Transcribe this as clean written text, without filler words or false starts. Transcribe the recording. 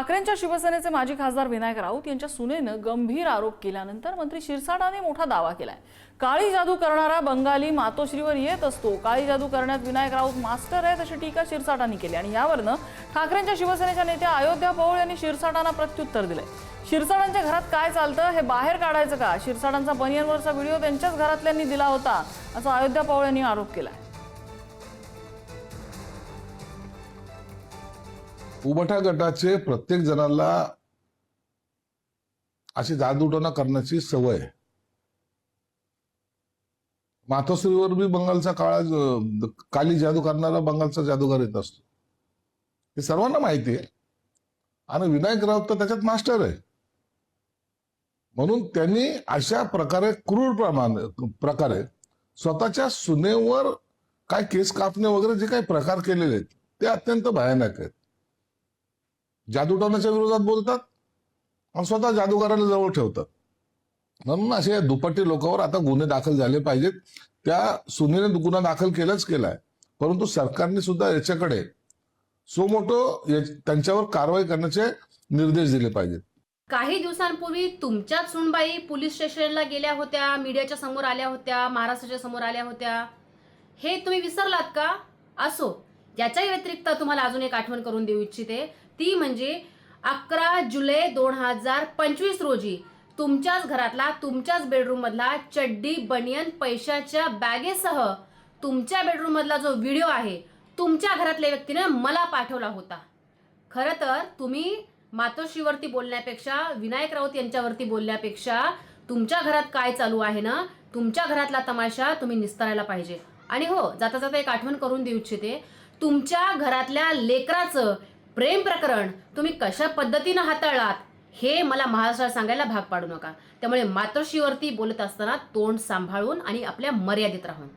ठाकरेंच्या शिवसेनेचे माजी खासदार विनायक राऊत यांच्या सुनेनं गंभीर आरोप केल्यानंतर मंत्री शिरसाटाने मोठा दावा केलाय। काळी जादू करणारा बंगाली मातोश्रीवर येत असतो, काळी जादू करण्यात विनायक राऊत मास्टर आहेत अशी टीका शिरसाटांनी केली आणि यावरनं ठाकरेंच्या शिवसेनेच्या नेत्या अयोध्या पौळ यांनी शिरसाटांना प्रत्युत्तर दिलंय। शिरसाटांच्या घरात काय चालतं हे बाहेर काढायचं का? शिरसाटांचा बनियनवरचा व्हिडिओ त्यांच्याच घरातल्यांनी दिला होता असा अयोध्या पौळ यांनी आरोप केलाय। उमठा गटाचे प्रत्येक जणाला अशी जादूटोना करण्याची सवय आहे। मातोश्रीवर भी बंगालचा काली जादू करणारा बंगालचा जादूगार येत असतो, हे सर्वांना माहिती आहे आणि विनायक राऊत तर त्याच्यात मास्टर आहे। म्हणून त्यांनी अशा प्रकारे क्रूर प्रकारे स्वतःच्या सुनेवर काय केस कापणे वगैरे जे काही प्रकार केलेले आहेत ते अत्यंत भयानक आहेत। जादूटोनाच्या विरोधात बोलतात आणि स्वतः जादूगाराला जवळ ठेवतात। म्हणून असे दुपट्टी लोकांवर आता गुन्हे दाखल झाले पाहिजेत। त्या सुनेने गुन्हा दाखल केलाय, परंतु सरकारने सुद्धा याच्याकडे सोमोटो त्यांच्यावर कारवाई करण्याचे निर्देश दिले पाहिजेत। काही दिवसांपूर्वी तुमच्याच सुनबाई पोलीस स्टेशनला गेल्या होत्या, मीडियाच्या समोर आल्या होत्या, महाराष्ट्राच्या समोर आल्या होत्या, हे तुम्ही विसरलात का? असो, याच्या व्यतिरिक्त तुम्हाला अजून एक आठवण करून देऊ इच्छिते, ती म्हणजे 11 जुलै 2025 रोजी तुमच्याच घरातला, तुमच्याच बेडरूम मधला चड्डी बनियन पैशाच्या बॅगेसह तुमच्या बेडरूम मधला जो व्हिडिओ आहे तुमच्या घरातल्या व्यक्तीने मला पाठवला होता। खरं तर तुम्ही मातोश्रीवरती बोलण्यापेक्षा, विनायक राऊत यांच्यावरती बोलण्यापेक्षा तुमच्या घरात काय चालू आहे ना, तुमच्या घरातला तमाशा तुम्ही निस्तारायला पाहिजे। आणि हो, जाता जाता एक आठवण करून देऊ इच्छिते, तुमच्या घरातल्या लेकराचं प्रेम प्रकरण तुम्ही कशा पद्धतीनं हाताळलात हे मला महाराष्ट्रात सांगायला भाग पाडू नका। त्यामुळे मातोश्रीवरती बोलत असताना तोंड सांभाळून आणि आपल्या मर्यादेत राहून